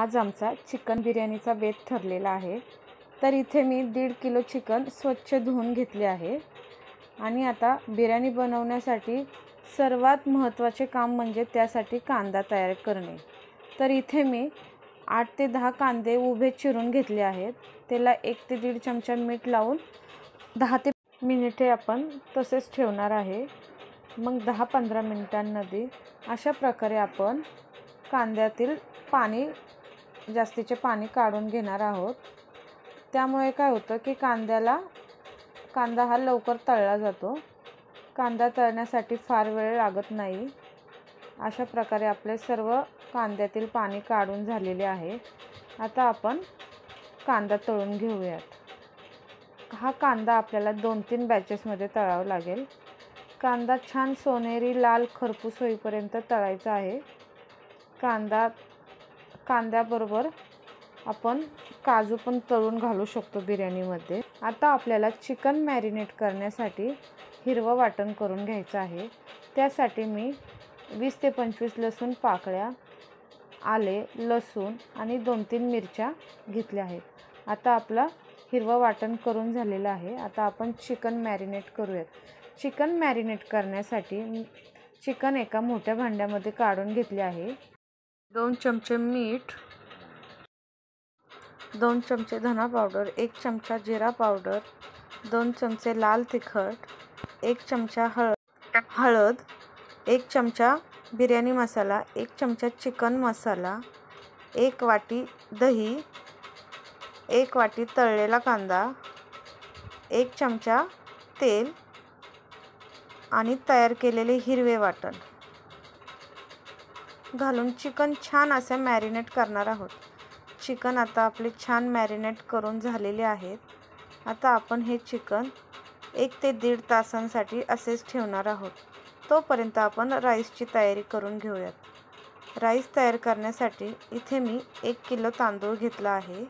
आज आमचा चिकन बिर्याणीचा बेत ठरलेला आहे। तर इथे मी 1.5 किलो चिकन स्वच्छ धुवून घेतले आहे आणि आता बिर्याणी बनवण्यासाठी सर्वात महत्त्वाचे काम म्हणजे त्यासाठी कांदा तयार करणे। तर इथे मी 8 ते 10 कांदे उभे चिरून घेतले आहेत। त्याला 1 ते 1.5 चमचा मीठ लावून 10 ते मिनिटे आपण तसेच ठेवणार आहे। मग 10-15 मिनिटांमध्ये अशा प्रकारे आपण कांद्यातील पाणी जास्तीचे पाणी काढून घेणार आहोत। त्यामुळे काय होतं की कांदा हा लवकर तळला जातो। कांदा तळण्यासाठी फार वेळ लागत नाही। अशा प्रकारे आपले सर्व कांद्यातील पाणी काढून झालेले आहे। आता आपण कांदा तळून घेऊयात। हा कांदा आपल्याला 2-3 बॅचेसमध्ये तळावा लागेल। कांदा छान सोनेरी लाल खरपूस होईपर्यंत तळायचा आहे। कांद्याबरोबर आपण काजू पण तळून घालू शकतो बिर्याणीमध्ये। आता आपल्याला चिकन मॅरिनेट करण्यासाठी हिरवं वाटण करून घ्यायचं आहे। त्यासाठी मी 20 ते 25 लसूण पाकळ्या, आले, लसूण आणि 2-3 मिरच्या घेतल्या आहेत। आता आपलं हिरवं वाटण करून झालेलं आहे। आता आपण चिकन मॅरिनेट करूयात। चिकन मॅरिनेट करण्यासाठी चिकन एका मोठ्या भांड्यामध्ये काढून घेतले आहे। 2 चमचे मीठ, 2 चमचे धना पावडर, 1 चमचा जिरा पावडर, 2 चमचे लाल तिखट, 1 चमचा हळद, 1 चमचा बिर्याणी मसाला, 1 चमचा चिकन मसाला, 1 वाटी दही, 1 वाटी तळलेला कांदा, 1 चमचा तेल आणि तयार केलेले हिरवे वाटण घालून चिकन छान असे मॅरिनेट करणार आहोत। चिकन आता आपले छान मॅरिनेट करून झालेले आहेत। आता आपण हे चिकन 1 ते 1.5 तासांसाठी असेच ठेवणार आहोत। तोपर्यंत आपण राईसची तयारी करून घेऊयात। राईस तयार करण्यासाठी इथे मी 1 किलो तांदूळ घेतला आहे।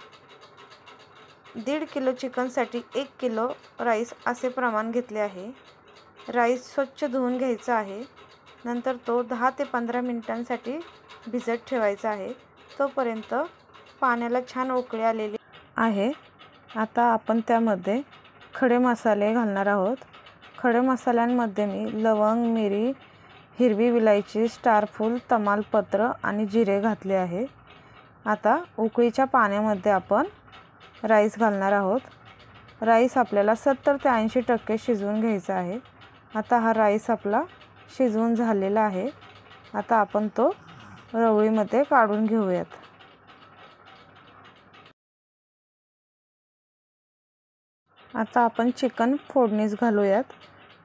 1.5 किलो चिकनसाठी 1 किलो राईस असे प्रमाण घेतले आहे। राईस स्वच्छ धुवून घ्यायचा आहे। नंतर तो 10 ते 15 मिनिटांसाठी भिजत ठेवायचा आहे। तोपर्यंत पाण्याला छान उकळी आलेली आहे। आता आपण त्यामध्ये खडे मसाले घालणार आहोत। खडे मसाल्यांमध्ये मी लवंग, मिरी, हिरवी विलायची, स्टारफूल, तमालपत्र आणि जिरे घातले आहे। आता उकळीच्या पाण्यामध्ये आपण राईस घालणार आहोत। राईस आपल्याला 70 ते 80% शिजवून घ्यायचा आहे। आता हा राईस आपला शिजवून झालेला आहे। आता आपण तो रवळीमध्ये काढून घेऊयात। आता आपण चिकन फोडणीस घालूयात।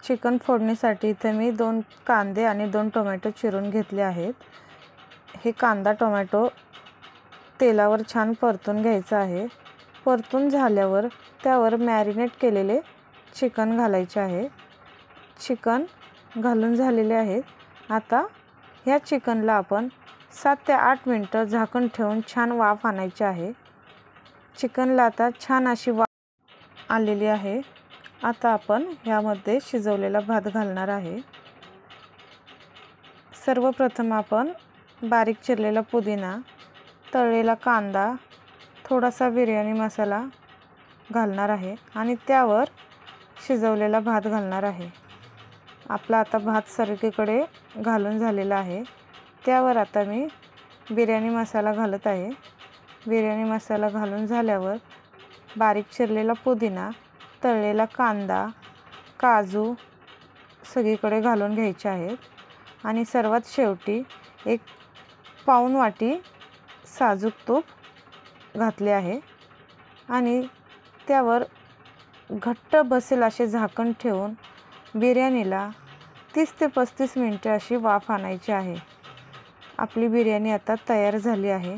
चिकन फोडणीसाठी इथे मी 2 कांदे आणि 2 टोमॅटो चिरून घेतले आहेत। हे कांदा टोमॅटो तेलावर छान परतून घ्यायचा आहे। परतून झाल्यावर त्यावर मॅरिनेट केलेले चिकन घालायचे आहे। चिकन घालून झालेले आहे। आता ह्या चिकनला आपण 7 ते 8 मिनिटं झाकण ठेवून छान वाफ आणायची आहे। चिकनला आता छान अशी वाफ आलेली आहे। आता आपण ह्यामध्ये शिजवलेला भात घालणार आहे। सर्वप्रथम आपण बारीक चिरलेला पुदिना, तळलेला कांदा, थोडासा बिर्याणी मसाला घालणार आहे आणि त्यावर शिजवलेला भात घालणार आहे। आपला आता भात सगळीकडे घालून झालेला आहे। त्यावर आता मी बिर्याणी मसाला घालत आहे। बिर्याणी मसाला घालून झाल्यावर बारीक चिरलेला पुदिना, तळलेला कांदा, काजू सगळीकडे घालून घ्यायचे आहेत आणि सर्वात शेवटी 1 पाऊण वाटी साजूक तूप घातले आहे आणि त्यावर घट्ट बसेल असे झाकण ठेवून बिर्याणीला 30 ते 35 मिनिटे अशी वाफ आणायची आहे। आपली बिर्याणी आता तयार झाली आहे।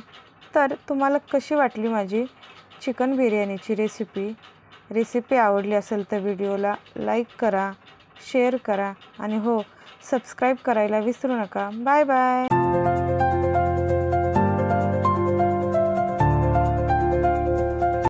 तर तुम्हाला कशी वाटली माझी चिकन बिर्याणीची रेसिपी आवडली असेल तर व्हिडिओला लाईक करा, शेअर करा आणि हो, सबस्क्राईब करायला विसरू नका। Bye bye.